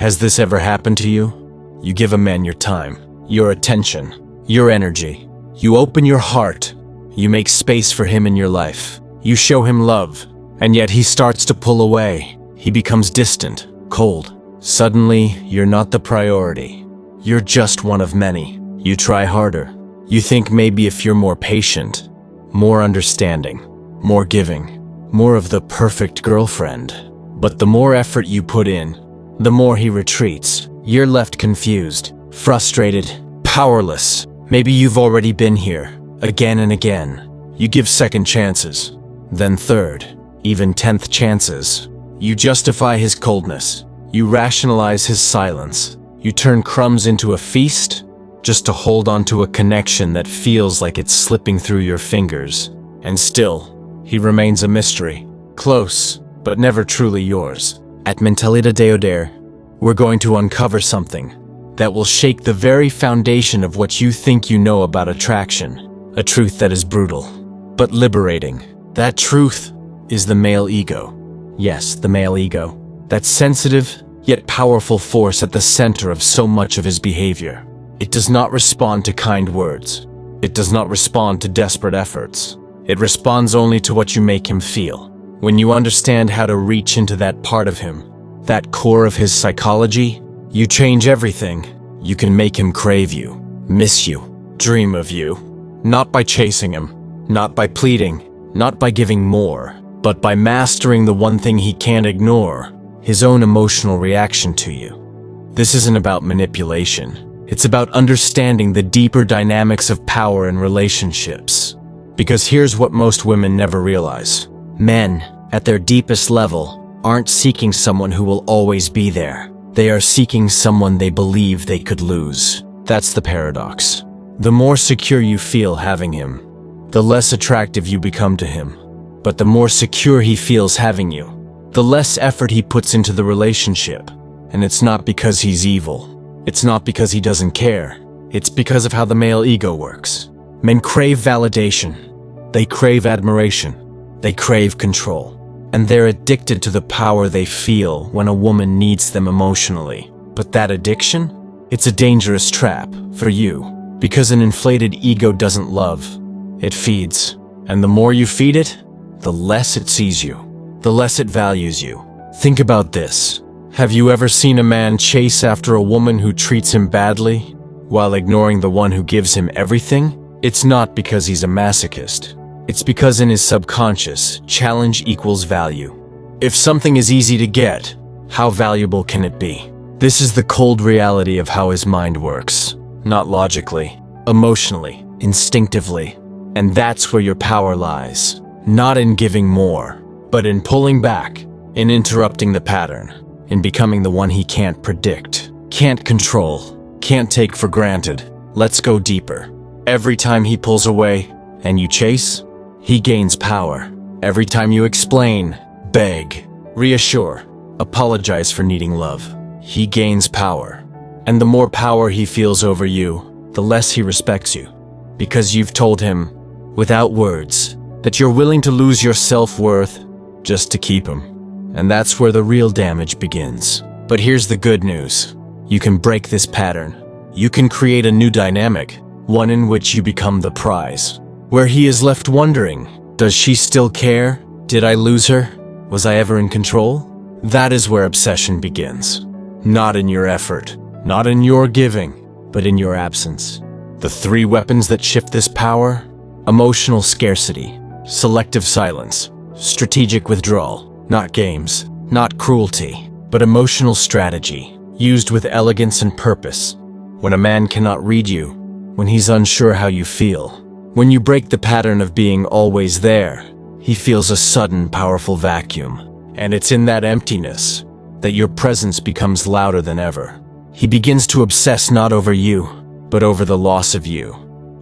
Has this ever happened to you? You give a man your time, your attention, your energy. You open your heart. You make space for him in your life. You show him love, and yet he starts to pull away. He becomes distant, cold. Suddenly, you're not the priority. You're just one of many. You try harder. You think maybe if you're more patient, more understanding, more giving, more of the perfect girlfriend. But the more effort you put in, the more he retreats. You're left confused, frustrated, powerless. Maybe you've already been here, again and again. You give second chances, then third, even 10th chances. You justify his coldness. You rationalize his silence. You turn crumbs into a feast just to hold on to a connection that feels like it's slipping through your fingers. And still, he remains a mystery. Close, but never truly yours. At Mentalidad de Oder, we're going to uncover something that will shake the very foundation of what you think you know about attraction. A truth that is brutal, but liberating. That truth is the male ego. Yes, the male ego. That sensitive, yet powerful force at the center of so much of his behavior. It does not respond to kind words. It does not respond to desperate efforts. It responds only to what you make him feel. When you understand how to reach into that part of him, that core of his psychology, you change everything. You can make him crave you, miss you, dream of you. Not by chasing him, not by pleading, not by giving more, but by mastering the one thing he can't ignore, his own emotional reaction to you. This isn't about manipulation. It's about understanding the deeper dynamics of power in relationships. Because here's what most women never realize. Men, at their deepest level, aren't seeking someone who will always be there. They are seeking someone they believe they could lose. That's the paradox. The more secure you feel having him, the less attractive you become to him. But the more secure he feels having you, the less effort he puts into the relationship. And it's not because he's evil. It's not because he doesn't care. It's because of how the male ego works. Men crave validation. They crave admiration. They crave control. And they're addicted to the power they feel when a woman needs them emotionally. But that addiction? It's a dangerous trap for you. Because an inflated ego doesn't love. It feeds. And the more you feed it, the less it sees you. The less it values you. Think about this. Have you ever seen a man chase after a woman who treats him badly, while ignoring the one who gives him everything? It's not because he's a masochist. It's because in his subconscious, challenge equals value. If something is easy to get, how valuable can it be? This is the cold reality of how his mind works. Not logically, emotionally, instinctively. And that's where your power lies. Not in giving more, but in pulling back, in interrupting the pattern. In becoming the one he can't predict, can't control, can't take for granted. Let's go deeper. Every time he pulls away and you chase, he gains power. Every time you explain, beg, reassure, apologize for needing love, he gains power. And the more power he feels over you, the less he respects you. Because you've told him, without words, that you're willing to lose your self-worth just to keep him. And that's where the real damage begins. But here's the good news. You can break this pattern. You can create a new dynamic, one in which you become the prize. Where he is left wondering, does she still care? Did I lose her? Was I ever in control? That is where obsession begins. Not in your effort, not in your giving, but in your absence. The three weapons that shift this power: emotional scarcity, selective silence, strategic withdrawal. Not games, not cruelty, but emotional strategy, used with elegance and purpose. When a man cannot read you, when he's unsure how you feel, when you break the pattern of being always there, he feels a sudden, powerful vacuum. And it's in that emptiness that your presence becomes louder than ever. He begins to obsess not over you, but over the loss of you,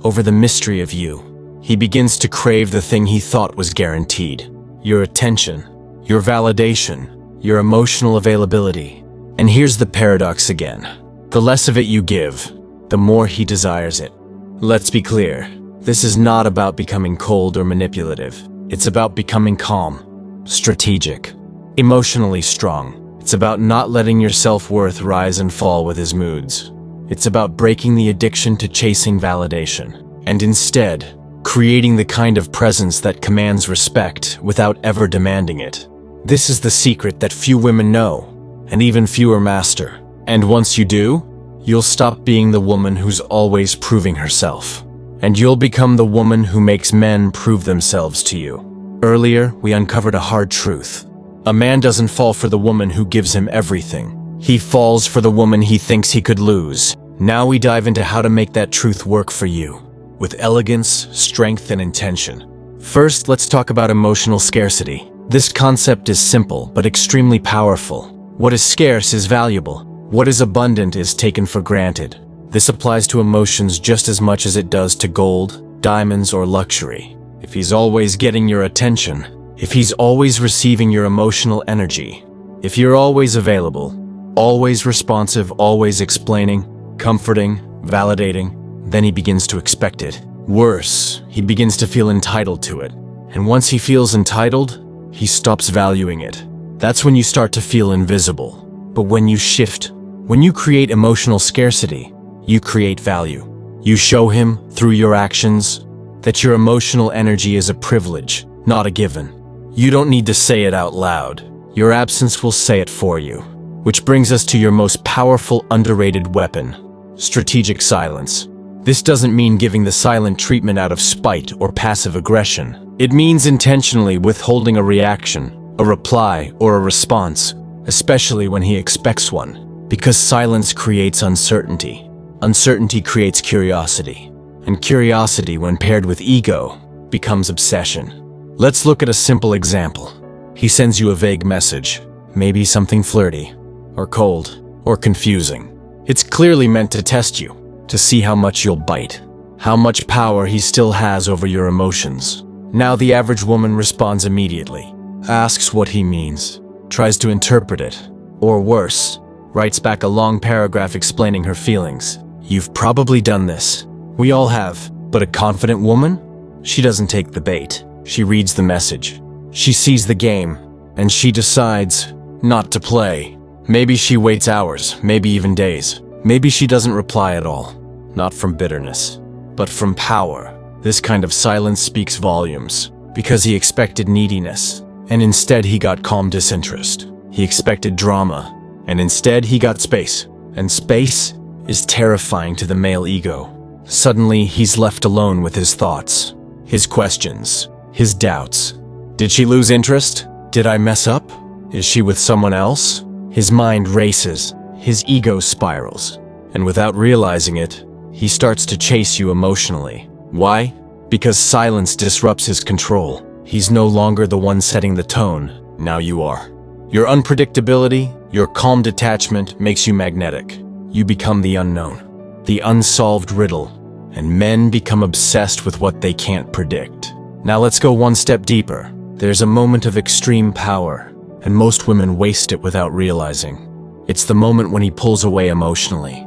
over the mystery of you. He begins to crave the thing he thought was guaranteed: your attention, your validation, your emotional availability. And here's the paradox again. The less of it you give, the more he desires it. Let's be clear. This is not about becoming cold or manipulative. It's about becoming calm, strategic, emotionally strong. It's about not letting your self-worth rise and fall with his moods. It's about breaking the addiction to chasing validation, and instead, creating the kind of presence that commands respect without ever demanding it. This is the secret that few women know, and even fewer master. And once you do, you'll stop being the woman who's always proving herself. And you'll become the woman who makes men prove themselves to you. Earlier, we uncovered a hard truth. A man doesn't fall for the woman who gives him everything. He falls for the woman he thinks he could lose. Now we dive into how to make that truth work for you, with elegance, strength, and intention. First, let's talk about emotional scarcity. This concept is simple, but extremely powerful. What is scarce is valuable. What is abundant is taken for granted. This applies to emotions just as much as it does to gold, diamonds, or luxury. If he's always getting your attention, if he's always receiving your emotional energy, if you're always available, always responsive, always explaining, comforting, validating, then he begins to expect it. Worse, he begins to feel entitled to it. And once he feels entitled, he stops valuing it. That's when you start to feel invisible. But when you shift, when you create emotional scarcity, you create value. You show him, through your actions, that your emotional energy is a privilege, not a given. You don't need to say it out loud. Your absence will say it for you. Which brings us to your most powerful, underrated weapon: strategic silence. This doesn't mean giving the silent treatment out of spite or passive aggression. It means intentionally withholding a reaction, a reply, or a response, especially when he expects one. Because silence creates uncertainty. Uncertainty creates curiosity. And curiosity, when paired with ego, becomes obsession. Let's look at a simple example. He sends you a vague message, maybe something flirty, or cold, or confusing. It's clearly meant to test you, to see how much you'll bite, how much power he still has over your emotions. Now the average woman responds immediately, asks what he means, tries to interpret it, or worse, writes back a long paragraph explaining her feelings. You've probably done this. We all have. But a confident woman? She doesn't take the bait. She reads the message. She sees the game, and she decides not to play. Maybe she waits hours, maybe even days. Maybe she doesn't reply at all. Not from bitterness, but from power. This kind of silence speaks volumes, because he expected neediness, and instead he got calm disinterest. He expected drama, and instead he got space. And space is terrifying to the male ego. Suddenly, he's left alone with his thoughts, his questions, his doubts. Did she lose interest? Did I mess up? Is she with someone else? His mind races, his ego spirals, and without realizing it, he starts to chase you emotionally. Why? Because silence disrupts his control. He's no longer the one setting the tone, now you are. Your unpredictability, your calm detachment makes you magnetic. You become the unknown, the unsolved riddle, and men become obsessed with what they can't predict. Now let's go one step deeper. There's a moment of extreme power, and most women waste it without realizing. It's the moment when he pulls away emotionally.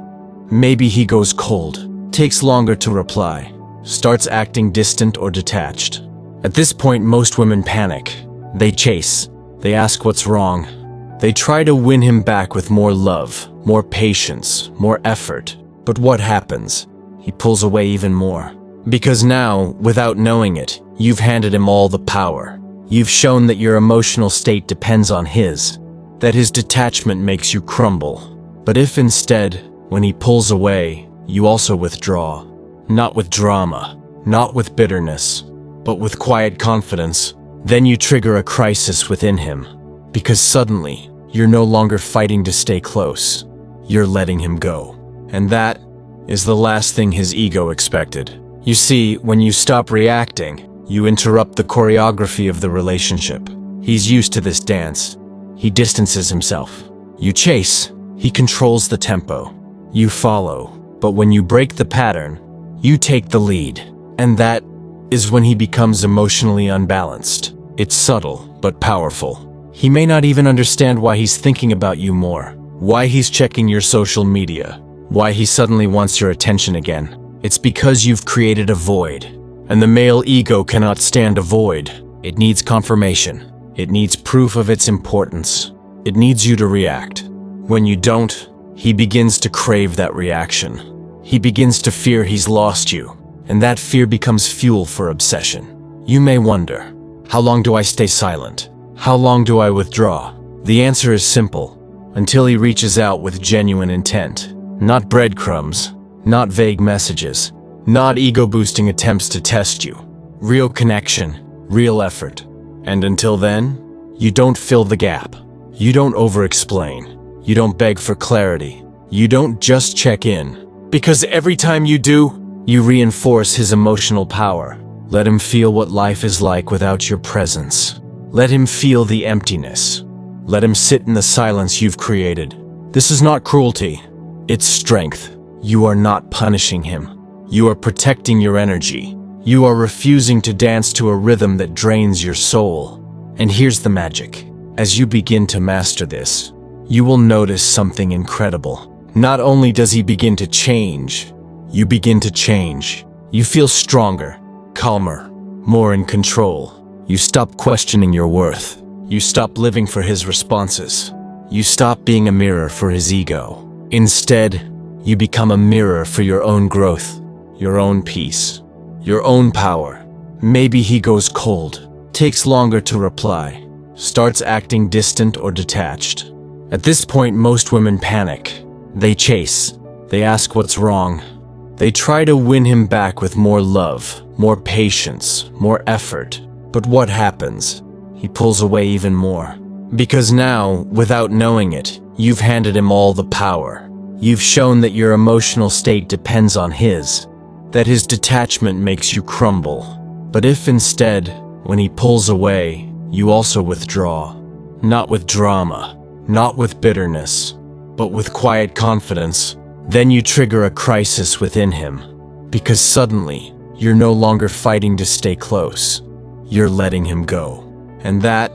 Maybe he goes cold, takes longer to reply, starts acting distant or detached. At this point, most women panic. They chase. They ask what's wrong. They try to win him back with more love, more patience, more effort. But what happens? He pulls away even more. Because now, without knowing it, you've handed him all the power. You've shown that your emotional state depends on his, that his detachment makes you crumble. But if instead, when he pulls away, you also withdraw, not with drama, not with bitterness, but with quiet confidence, then you trigger a crisis within him. Because suddenly, you're no longer fighting to stay close. You're letting him go. And that is the last thing his ego expected. You see, when you stop reacting, you interrupt the choreography of the relationship. He's used to this dance. He distances himself. You chase. He controls the tempo. You follow. But when you break the pattern, you take the lead. And that is when he becomes emotionally unbalanced. It's subtle, but powerful. He may not even understand why he's thinking about you more, why he's checking your social media, why he suddenly wants your attention again. It's because you've created a void, and the male ego cannot stand a void. It needs confirmation. It needs proof of its importance. It needs you to react. When you don't, he begins to crave that reaction. He begins to fear he's lost you, and that fear becomes fuel for obsession. You may wonder, how long do I stay silent? How long do I withdraw? The answer is simple, until he reaches out with genuine intent. Not breadcrumbs, not vague messages, not ego-boosting attempts to test you. Real connection, real effort. And until then, you don't fill the gap. You don't over-explain. You don't beg for clarity. You don't just check in. Because every time you do, you reinforce his emotional power. Let him feel what life is like without your presence. Let him feel the emptiness. Let him sit in the silence you've created. This is not cruelty. It's strength. You are not punishing him. You are protecting your energy. You are refusing to dance to a rhythm that drains your soul. And here's the magic. As you begin to master this, you will notice something incredible. Not only does he begin to change, you begin to change. You feel stronger, calmer, more in control. You stop questioning your worth. You stop living for his responses. You stop being a mirror for his ego. Instead, you become a mirror for your own growth, your own peace, your own power. Maybe he goes cold, takes longer to reply, starts acting distant or detached. At this point, most women panic. They chase. They ask what's wrong. They try to win him back with more love, more patience, more effort. But what happens? He pulls away even more. Because now, without knowing it, you've handed him all the power. You've shown that your emotional state depends on his, that his detachment makes you crumble. But if instead, when he pulls away, you also withdraw, not with drama, not with bitterness, but with quiet confidence, then you trigger a crisis within him. Because suddenly, you're no longer fighting to stay close. You're letting him go. And that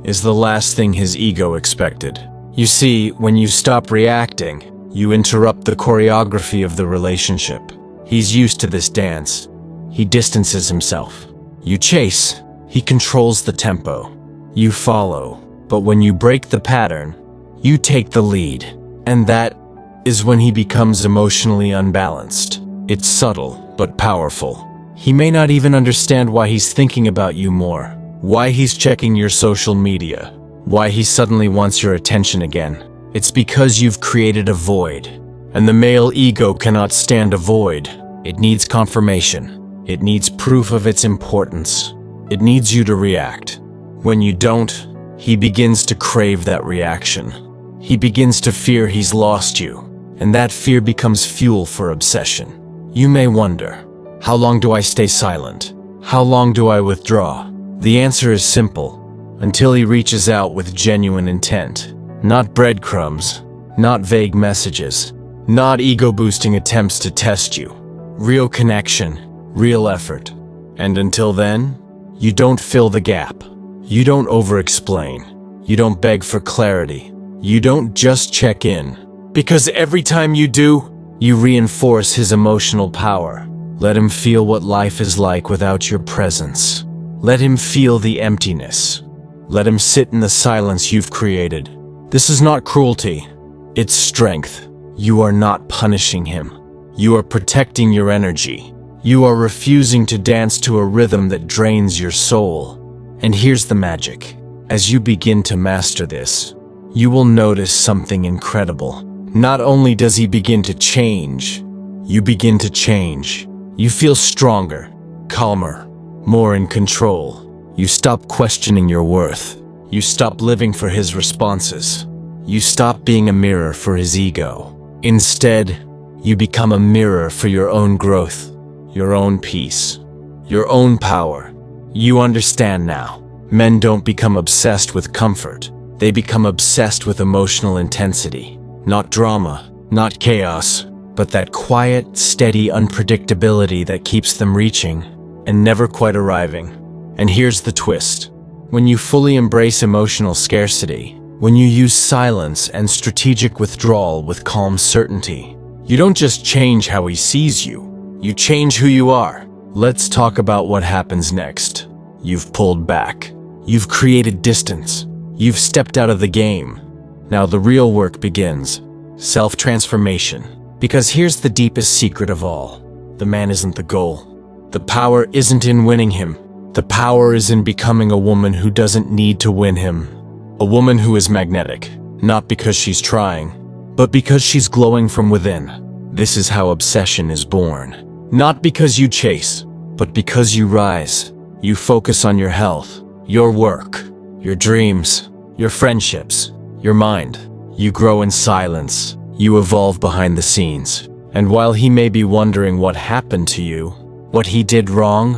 is the last thing his ego expected. You see, when you stop reacting, you interrupt the choreography of the relationship. He's used to this dance. He distances himself. You chase. He controls the tempo. You follow. But when you break the pattern, you take the lead. And that is when he becomes emotionally unbalanced. It's subtle, but powerful. He may not even understand why he's thinking about you more, why he's checking your social media, why he suddenly wants your attention again. It's because you've created a void, and the male ego cannot stand a void. It needs confirmation. It needs proof of its importance. It needs you to react. When you don't, he begins to crave that reaction. He begins to fear he's lost you, and that fear becomes fuel for obsession. You may wonder, how long do I stay silent? How long do I withdraw? The answer is simple, until he reaches out with genuine intent. Not breadcrumbs, not vague messages, not ego-boosting attempts to test you. Real connection, real effort. And until then, you don't fill the gap. You don't over-explain. You don't beg for clarity. You don't just check in. Because every time you do, you reinforce his emotional power. Let him feel what life is like without your presence. Let him feel the emptiness. Let him sit in the silence you've created. This is not cruelty. It's strength. You are not punishing him. You are protecting your energy. You are refusing to dance to a rhythm that drains your soul. And here's the magic. As you begin to master this, you will notice something incredible. Not only does he begin to change, you begin to change. You feel stronger, calmer, more in control. You stop questioning your worth. You stop living for his responses. You stop being a mirror for his ego. Instead, you become a mirror for your own growth, your own peace, your own power. You understand now. Men don't become obsessed with comfort. They become obsessed with emotional intensity. Not drama, not chaos, but that quiet, steady unpredictability that keeps them reaching and never quite arriving. And here's the twist. When you fully embrace emotional scarcity, when you use silence and strategic withdrawal with calm certainty, you don't just change how he sees you, you change who you are. Let's talk about what happens next. You've pulled back. You've created distance. You've stepped out of the game. Now the real work begins. Self-transformation. Because here's the deepest secret of all. The man isn't the goal. The power isn't in winning him. The power is in becoming a woman who doesn't need to win him. A woman who is magnetic, not because she's trying, but because she's glowing from within. This is how obsession is born. Not because you chase, but because you rise. You focus on your health, your work, your dreams, your friendships, your mind. You grow in silence. You evolve behind the scenes. And while he may be wondering what happened to you, what he did wrong,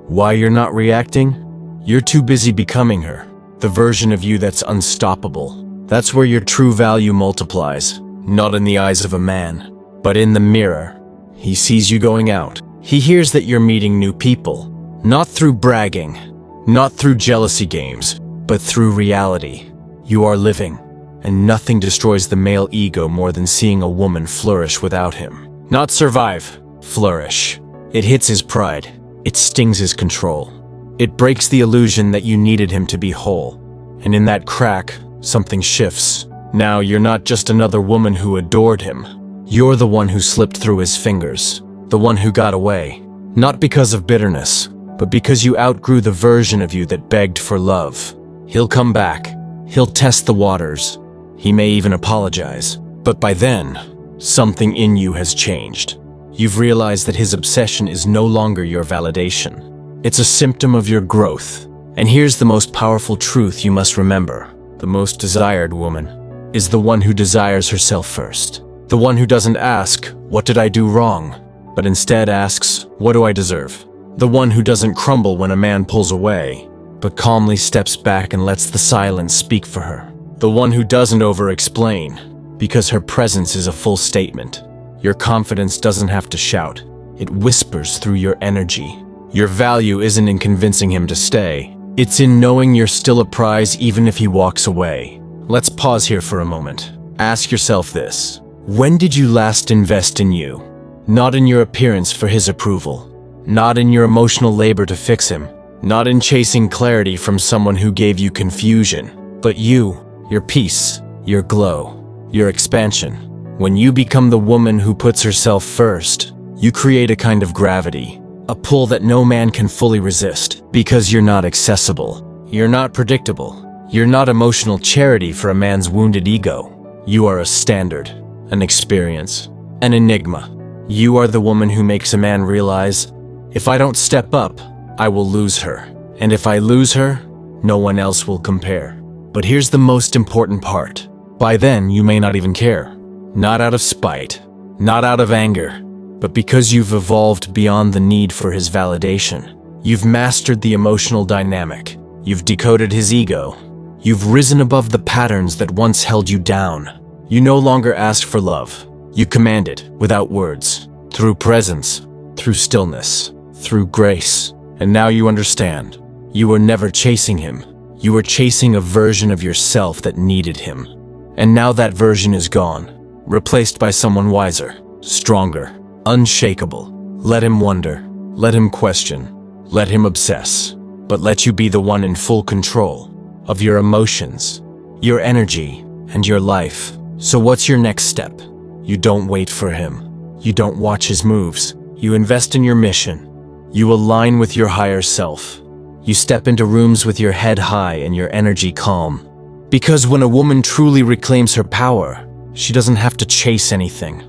why you're not reacting, you're too busy becoming her. The version of you that's unstoppable. That's where your true value multiplies. Not in the eyes of a man, but in the mirror. He sees you going out. He hears that you're meeting new people. Not through bragging, not through jealousy games, but through reality. You are living, and nothing destroys the male ego more than seeing a woman flourish without him. Not survive, flourish. It hits his pride. It stings his control. It breaks the illusion that you needed him to be whole. And in that crack, something shifts. Now you're not just another woman who adored him. You're the one who slipped through his fingers. The one who got away. Not because of bitterness, but because you outgrew the version of you that begged for love. He'll come back. He'll test the waters. He may even apologize. But by then, something in you has changed. You've realized that his obsession is no longer your validation. It's a symptom of your growth. And here's the most powerful truth you must remember. The most desired woman is the one who desires herself first. The one who doesn't ask, "What did I do wrong?" but instead asks, "What do I deserve?" The one who doesn't crumble when a man pulls away, but calmly steps back and lets the silence speak for her. The one who doesn't over-explain, because her presence is a full statement. Your confidence doesn't have to shout. It whispers through your energy. Your value isn't in convincing him to stay. It's in knowing you're still a prize even if he walks away. Let's pause here for a moment. Ask yourself this. When did you last invest in you? Not in your appearance for his approval. Not in your emotional labor to fix him. Not in chasing clarity from someone who gave you confusion. But you, your peace, your glow, your expansion. When you become the woman who puts herself first, you create a kind of gravity. A pull that no man can fully resist. Because you're not accessible. You're not predictable. You're not emotional charity for a man's wounded ego. You are a standard, an experience, an enigma. You are the woman who makes a man realize, if I don't step up, I will lose her. And if I lose her, no one else will compare. But here's the most important part. By then, you may not even care. Not out of spite, not out of anger, but because you've evolved beyond the need for his validation. You've mastered the emotional dynamic. You've decoded his ego. You've risen above the patterns that once held you down. You no longer ask for love. You command it without words, through presence, through stillness, through grace. And now you understand. You were never chasing him. You were chasing a version of yourself that needed him. And now that version is gone, replaced by someone wiser, stronger, unshakable. Let him wonder, let him question, let him obsess, but let you be the one in full control of your emotions, your energy, and your life. So what's your next step? You don't wait for him. You don't watch his moves. You invest in your mission. You align with your higher self. You step into rooms with your head high and your energy calm. Because when a woman truly reclaims her power, she doesn't have to chase anything.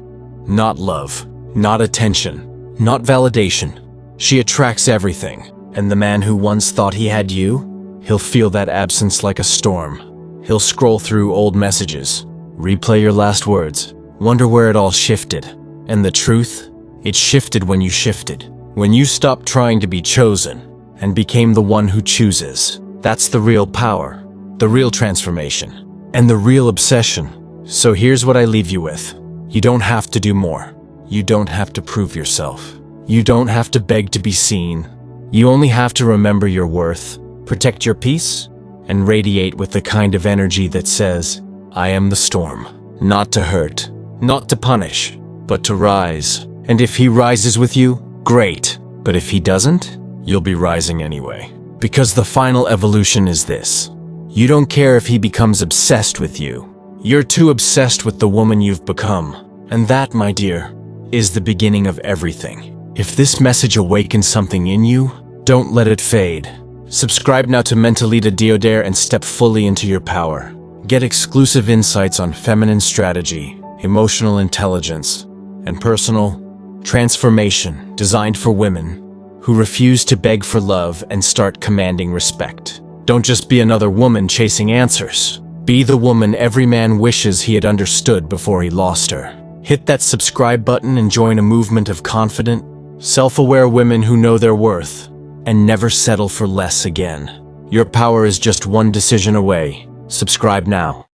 Not love, not attention, not validation. She attracts everything. And the man who once thought he had you, he'll feel that absence like a storm. He'll scroll through old messages, replay your last words, wonder where it all shifted. And the truth? It shifted when you shifted. When you stopped trying to be chosen and became the one who chooses. That's the real power, the real transformation, and the real obsession. So here's what I leave you with. You don't have to do more. You don't have to prove yourself. You don't have to beg to be seen. You only have to remember your worth, protect your peace, and radiate with the kind of energy that says, I am the storm. Not to hurt, not to punish, but to rise. And if he rises with you, great. But if he doesn't, you'll be rising anyway. Because the final evolution is this. You don't care if he becomes obsessed with you. You're too obsessed with the woman you've become. And that, my dear, is the beginning of everything. If this message awakens something in you, don't let it fade. Subscribe now to Mentalita Diodare and step fully into your power. Get exclusive insights on feminine strategy, emotional intelligence, and personal transformation designed for women who refuse to beg for love and start commanding respect. Don't just be another woman chasing answers. Be the woman every man wishes he had understood before he lost her. Hit that subscribe button and join a movement of confident, self-aware women who know their worth and never settle for less again. Your power is just one decision away. Subscribe now.